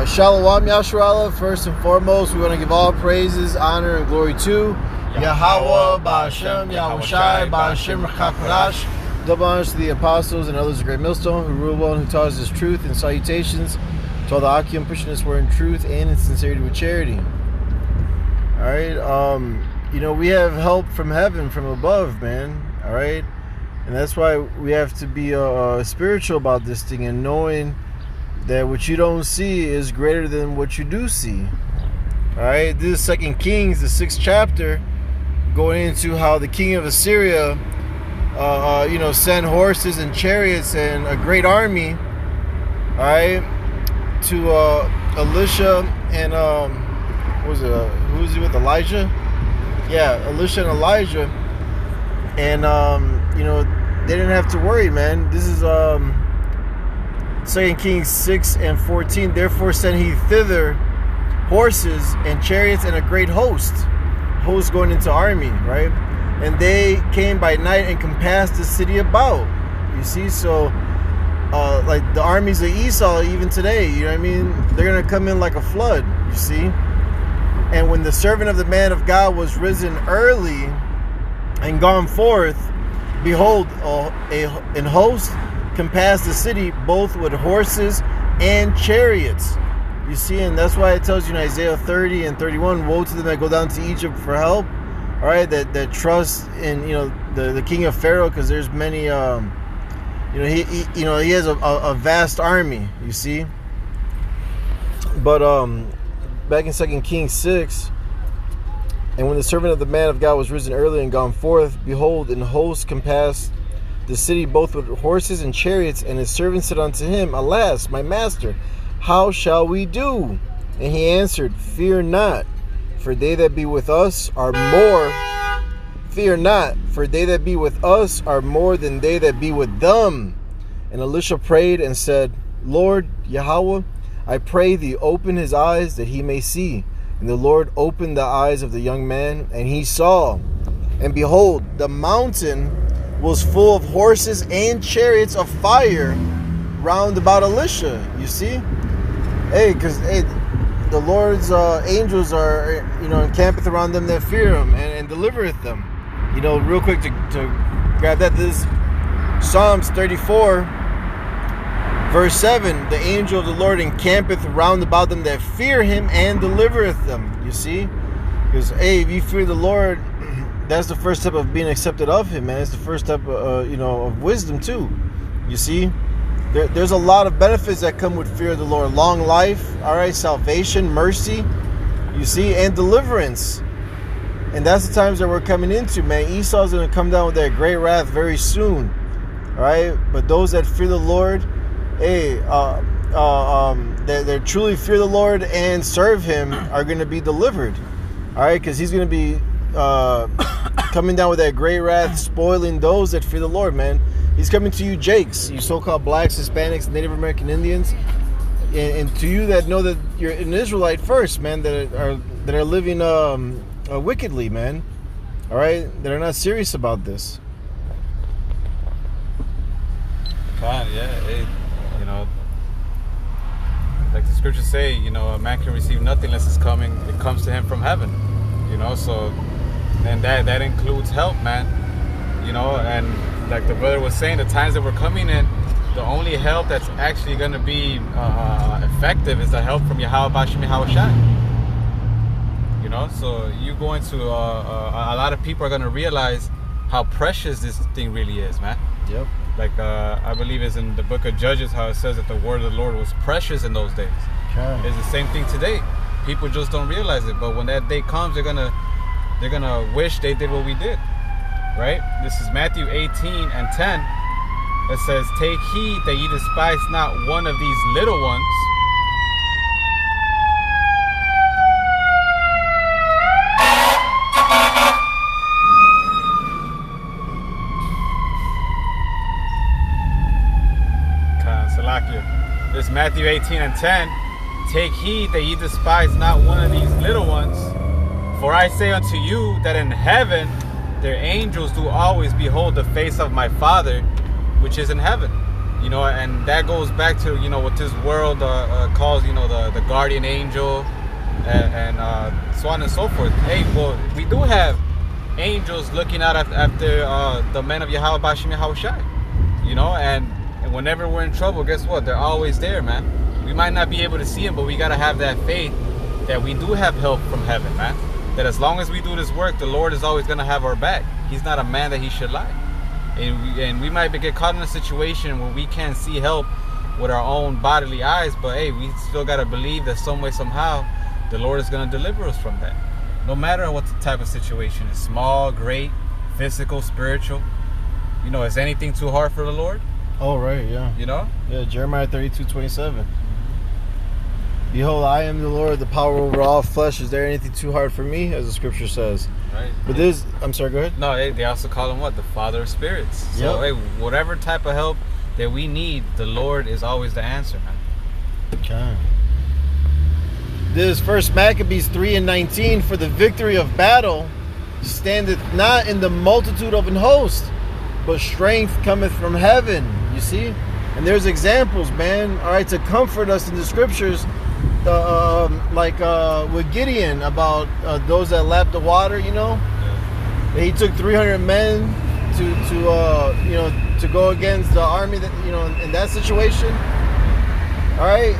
Shalom Yasharallah. First and foremost, we want to give all praises, honor, and glory to Yahweh, Ba'ashem, Yahushai, Ba'ashem, Chakarash. Double honors to the apostles and others of Great Millstone who rule well and who taught us this truth, and salutations to all the Akim pushing this word in truth and in sincerity with charity. Alright, we have help from heaven, from above, man. Alright, and that's why we have to be spiritual about this thing and knowing that what you don't see is greater than what you do see. Alright, this is 2 Kings, the 6th chapter, going into how the king of Assyria sent horses and chariots and a great army, alright, to Elisha and who was he with, Elijah? Yeah, Elisha and Elijah, and they didn't have to worry, man. This is 2 Kings 6 and 14. Therefore sent he thither horses and chariots and a great host going into army, right? And they came by night and compassed the city about. You see, so like the armies of Esau even today, you know what I mean? They're gonna come in like a flood, you see. And when the servant of the man of God was risen early and gone forth, behold, an host compassed the city both with horses and chariots. You see, and that's why it tells you in Isaiah 30 and 31, woe to them that go down to Egypt for help. All right, that trust in the king of Pharaoh, because there's many he has a vast army, you see. But back in 2 Kings 6, and when the servant of the man of God was risen early and gone forth, behold, an host compassed the city both with horses and chariots, and his servant said unto him, alas, my master, how shall we do? And he answered, fear not, for they that be with us are more. Fear not, for they that be with us are more than they that be with them. And Elisha prayed and said, Lord Yahweh, I pray thee, open his eyes that he may see. And the Lord opened the eyes of the young man, and he saw. And behold, the mountain was full of horses and chariots of fire round about Elisha. You see? Because the Lord's angels are, encampeth around them that fear him and delivereth them. Real quick to grab that, this Psalms 34, verse 7, the angel of the Lord encampeth round about them that fear him and delivereth them. You see? Because, if you fear the Lord, that's the first step of being accepted of him, man. It's the first step, of wisdom too. You see? There's a lot of benefits that come with fear of the Lord. Long life, all right, salvation, mercy, you see, and deliverance. And that's the times that we're coming into, man. Esau's going to come down with that great wrath very soon, all right? But those that fear the Lord, that truly fear the Lord and serve him are going to be delivered, all right? Because he's going to be coming down with that great wrath, spoiling those that fear the Lord, man. He's coming to you, Jakes, you so-called blacks, Hispanics, Native American Indians, and to you that know that you're an Israelite first, man, that are living wickedly, man. All right, that are not serious about this. Like the scriptures say, a man can receive nothing unless it comes to him from heaven. So, and that includes help, man. And like the brother was saying, the times that we're coming in, the only help that's actually going to be effective is the help from Yahweh Ba'ashem Yahushai. So you go into a lot of people are going to realize how precious this thing really is, man. Yep. Like I believe it's in the book of Judges how it says that the word of the Lord was precious in those days. Okay. It's the same thing today. People just don't realize it, but when that day comes, they're gonna wish they did what we did. Right? This is Matthew 18 and 10. It says, take heed that ye despise not one of these little ones. This is Matthew 18 and 10. Take heed that ye despise not one of these little ones. For I say unto you that in heaven their angels do always behold the face of my Father which is in heaven. You know, and that goes back to, you know, what this world calls, you know, the guardian angel and so on and so forth. Hey, well, we do have angels looking out after the men of Yahweh Bashim Yahushai. You know, and whenever we're in trouble, guess what? They're always there, man. We might not be able to see them, but we got to have that faith that we do have help from heaven, man. That as long as we do this work, the Lord is always going to have our back. He's not a man that he should lie. And we might get caught in a situation where we can't see help with our own bodily eyes, but hey, we still got to believe that some way, somehow, the Lord is going to deliver us from that. No matter what the type of situation is, small, great, physical, spiritual. You know, is anything too hard for the Lord? Oh, right, yeah. You know? Yeah, Jeremiah 32:27. Behold, I am the Lord, the power over all flesh. Is there anything too hard for me? As the scripture says. Right. But this, I'm sorry, go ahead. No, they also call him what? The Father of Spirits. So, hey, whatever type of help that we need, the Lord is always the answer, man. Okay. This First Maccabees 3:19, for the victory of battle standeth not in the multitude of an host, but strength cometh from heaven. You see? And there's examples, man, all right, to comfort us in the scriptures, like with Gideon, about those that lapped the water, you know? Yeah. He took 300 men to go against the army that, you know, in that situation. All right?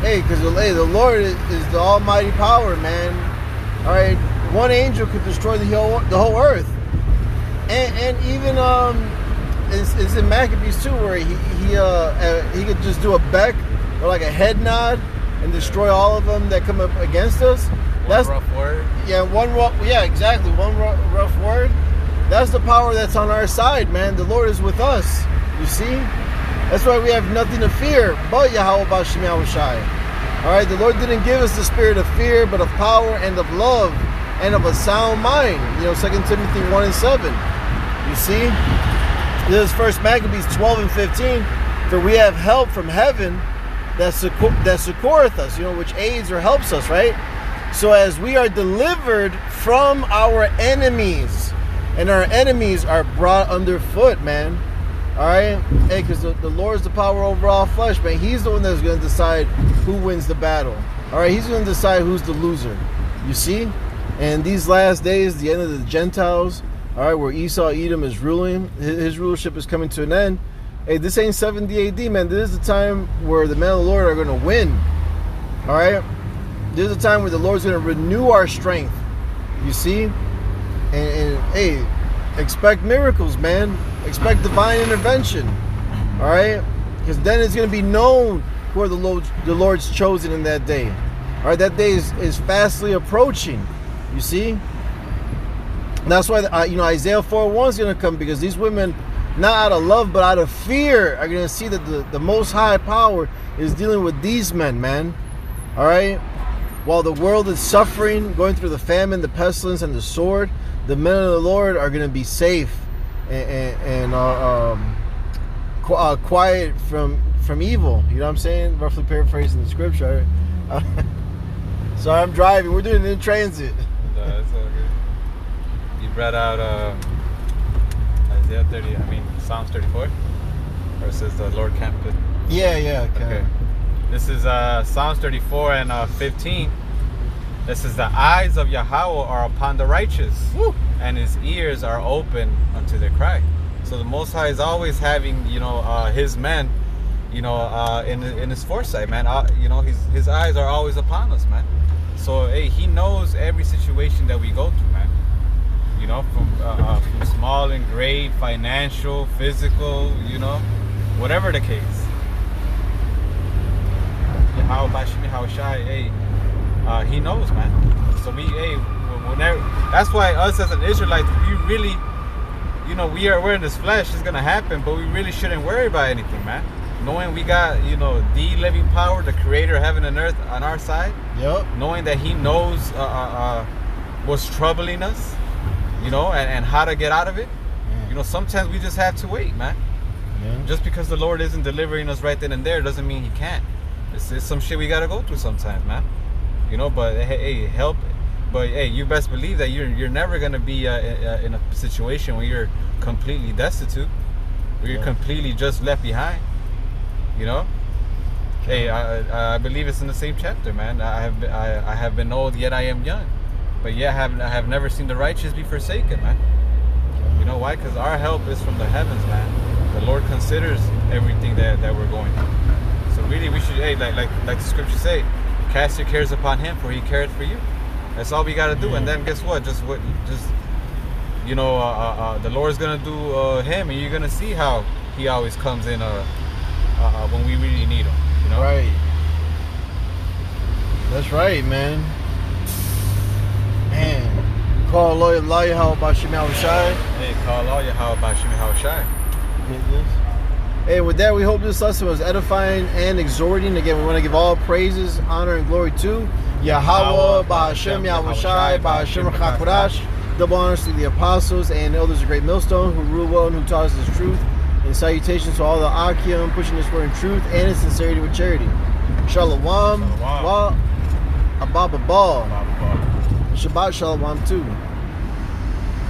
Hey, because the Lord is the almighty power, man. All right? One angel could destroy the whole earth. And even it's in Maccabees too, where he could just do a beck or like a head nod and destroy all of them that come up against us. That's rough word. Yeah, exactly. One rough word. That's the power that's on our side, man. The Lord is with us. You see, that's why we have nothing to fear but Yahweh Bashim Yahushai. All right, the Lord didn't give us the spirit of fear, but of power and of love and of a sound mind. You know, 2 Timothy 1:7. You see, this is First Maccabees 12:15. For we have help from heaven that succoureth us, you know, which aids or helps us, right? So as we are delivered from our enemies, and our enemies are brought underfoot, man. All right, hey, because the Lord is the power over all flesh, man. He's the one that's going to decide who wins the battle. All right, he's going to decide who's the loser. You see, and these last days, the end of the Gentiles. All right, where Esau, Edom is ruling, his rulership is coming to an end. Hey, this ain't 70 AD, man. This is the time where the men of the Lord are going to win. All right, this is the time where the Lord's going to renew our strength. You see, and hey, expect miracles, man. Expect divine intervention. All right, because then it's going to be known who are the Lord's chosen in that day. All right, that day is fastly approaching. You see, and that's why Isaiah 4:1 is going to come, because these women, not out of love but out of fear, are going to see that the Most High power is dealing with these men, man. All right, while the world is suffering, going through the famine, the pestilence, and the sword, the men of the Lord are going to be safe and quiet from evil. You know what I'm saying? Roughly paraphrasing the scripture. Sorry, I'm driving. We're doing it in transit. No, that's all good. You brought out Isaiah 30. Psalms 34, where it says the Lord campeth. Yeah. Okay. This is Psalms 34 and 15. This is the eyes of Yahweh are upon the righteous. Woo! And his ears are open unto their cry. So the Most High is always having, his men, in his foresight, man. His eyes are always upon us, man. So hey, he knows every situation that we go through, man. From small and great, financial, physical, whatever the case. Yahweh Bashim Yahushai, hey, he knows, man. So whenever, that's why us as an Israelite, we really, we're in this flesh, it's gonna happen, but we really shouldn't worry about anything, man. Knowing we got, the living power, the creator of heaven and earth on our side. Yep. Knowing that he knows what's troubling us, and how to get out of it. Yeah. Sometimes we just have to wait, man. Yeah. Just because the Lord isn't delivering us right then and there doesn't mean he can't. It's some shit we gotta go through sometimes, man. But hey, help. But hey, you best believe that you're never gonna be in a situation where you're completely destitute, where you're completely just left behind. You know. Hey, I believe it's in the same chapter, man. I have been old, yet I am young, but yet I have never seen the righteous be forsaken, man. You know why? Because our help is from the heavens, man. The Lord considers everything that we're going through. So really, we should, hey, like the scriptures say, cast your cares upon Him, for He careth for you. That's all we gotta do. And then guess what? Just you know, the Lord's gonna do Him, and you're gonna see how He always comes in when we really need Him. You know? Right. That's right, man. Man. Call Allah Yahweh Bashim Yahushai. Hey, call Allah Yahweh Bashim Yahushai. Hey, with that, we hope this lesson was edifying and exhorting. Again, we want to give all praises, honor, and glory to Yahweh, Ba'ashem Yahushai, Ba'ashem Chakodash. Double honors to the apostles and elders of Great Millstone who rule well and who taught us this truth. And salutations to all the Akim pushing this word in truth and in sincerity with charity. Shalom. Wa Ababa Ball. Shabbat Shalom too.